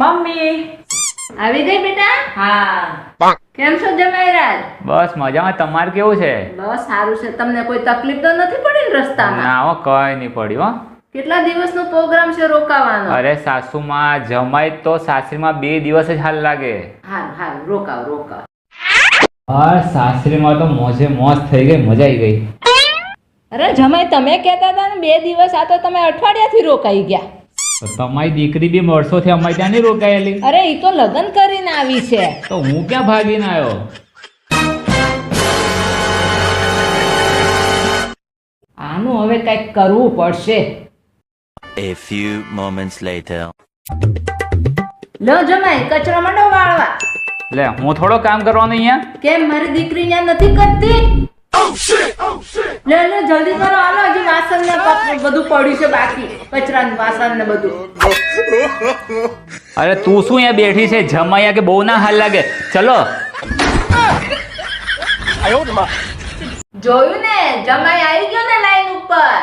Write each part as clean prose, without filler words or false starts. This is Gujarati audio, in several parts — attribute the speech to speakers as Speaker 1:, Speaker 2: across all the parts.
Speaker 1: મમ્મી
Speaker 2: આવી ગઈ બેટા?
Speaker 1: હા.
Speaker 2: કેમ છો જમાઈરાજ?
Speaker 3: બસ મજામાં. તમારે કેવું છે?
Speaker 2: બસ સારું છે. તમને કોઈ તકલીફ તો નથી પડી ને રસ્તામાં?
Speaker 3: ના હો, કઈ નહીં પડ્યું હો.
Speaker 2: કેટલા દિવસનો પ્રોગ્રામ છે રોકાવાનો?
Speaker 3: અરે સાસુમાં જમાઈ તો સાસરીમાં 2 દિવસ જ હાલ લાગે.
Speaker 2: હારું હારું, રોકાવ.
Speaker 3: સાસરીમાં તો મોજે મોજ થઈ ગઈ, મજા આવી ગઈ.
Speaker 2: અરે જમાઈ, તમે કહેતા હતા ને 2 દિવસ, આ તો તમે અઠવાડિયાથી રોકાઈ ગયા.
Speaker 3: તો તમારી દીકરી બી વર્ષોથી અમારી ત્યાં નહીં રોકાયેલી.
Speaker 2: અરે એ તો લગ્ન કરીને આવી છે.
Speaker 3: તો હું ક્યાં ભાગીને આવ્યો?
Speaker 2: આનું હવે કંઈક કરવું પડશે.
Speaker 4: A few moments later.
Speaker 2: લો જમાઈ, કચરો મંડો વાળવા.
Speaker 3: લે, હું થોડો કામ કરવાનું અહીંયા?
Speaker 2: કેમ મારી દીકરી ત્યાં નથી કરતી? લે જલ્દી કરો, હાલો. હજી વાસણ ને બધું પડ્યું છે બાકી, કચરાનું વાસણ ને બધું.
Speaker 3: અરે તું શું અહીંયા બેઠી છે? જમાયા કે બહુ ના હાલ લાગે. ચલો.
Speaker 2: જોયું ને, જમાઈ આવી ગયો ને લાઈન ઉપર.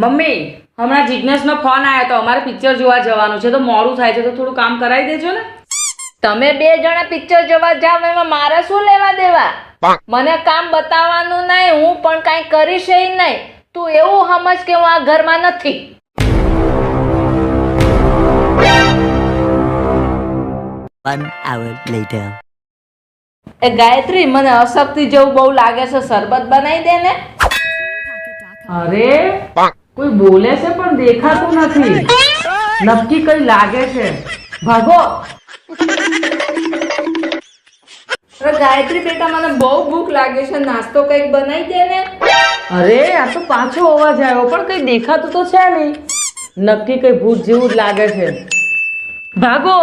Speaker 1: મમ્મી, હમણાં જિજ્ઞેશનો ફોન આવ્યો તો અમારે પિક્ચર જોવા જવાનું છે, તો મોડું થાય છે, તો થોડું કામ કરાવી દેજો ને.
Speaker 2: તમે 2 જણા પિક્ચર જોવા જાવ એમાં મારે શું લેવા દેવા? મને કામ બતાવવાનું નહીં, હું પણ કાંઈ કરીશ નહીં. તું એવું સમજ કે હું આ ઘરમાં નથી.
Speaker 4: One hour later.
Speaker 2: એ ગાયત્રી, મને અશક્તિ જેવું બહુ લાગે છે, શરબત બનાવી દે ને.
Speaker 1: અરે કોઈ બોલે છે પણ દેખાતું નથી. નક્કી કઈ લાગે છે. ભાગો.
Speaker 2: અરે ગાયત્રી બેટા, મને બહુ ભૂખ લાગે છે, નાસ્તો કંઈક બનાવી દે ને.
Speaker 1: અરે આ તો પાછો અવાજ આવ્યો, પણ કઈ દેખાતું તો છે નહીં. નક્કી કઈ ભૂત જેવું જ લાગે છે. ભાગો.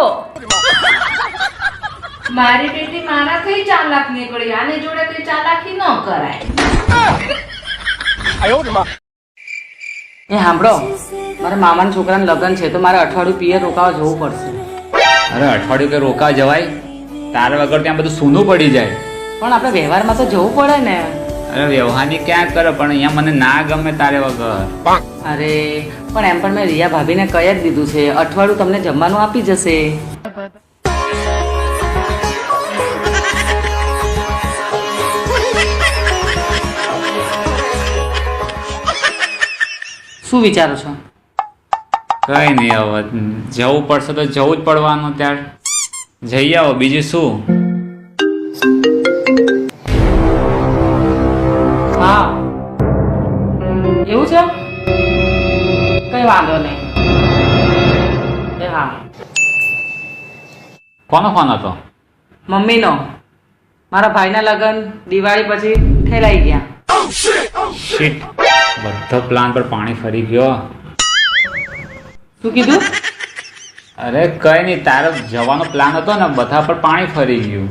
Speaker 2: મારી બેટી મારા કઈ ચાલાક નીકળી, આની જોડે કઈ ચાલાકી ન કરાય.
Speaker 1: એ સાંભળો, મારા મામાના છોકરાના લગ્ન છે, તો મારે અઠવાડિયું પિયર રોકાવા જવું પડશે.
Speaker 3: અરે અઠવાડિયું કે રોકા જવાય? તારા વગર ત્યાં બધું સૂનું પડી જાય.
Speaker 1: પણ આપણે વ્યવહારમાં તો જવું પડે ને.
Speaker 3: અરે વ્યવહારની ક્યાં કરે, પણ અહીંયા મને ના ગમે તારે વગર.
Speaker 1: અરે પણ એમ પણ મેં રિયા ભાભીને કહી જ દીધું છે, અઠવાડિયું તમને જમવાનું આપી જશે. શું વિચારો છો?
Speaker 3: કઈ નહીં, હવે જવું પડશે તો જવું જ પડવાનું. ત્યારે જઈ આવો, બીજું શું.
Speaker 1: હા એવું છે? કઈ વાંધો નહીં. એ હા,
Speaker 3: કોનો ફોન હતો?
Speaker 1: મમ્મીનો. મારા ભાઈના લગ્ન દિવાળી પછી ઠેલાઈ ગયા.
Speaker 3: શિટ, બધો પ્લાન પર પાણી ફરી ગયો.
Speaker 1: શું કીધું?
Speaker 3: અરે કઈ નહીં, તારો જવાનો પ્લાન હતો ને, બધા પર પાણી ફરી ગયું.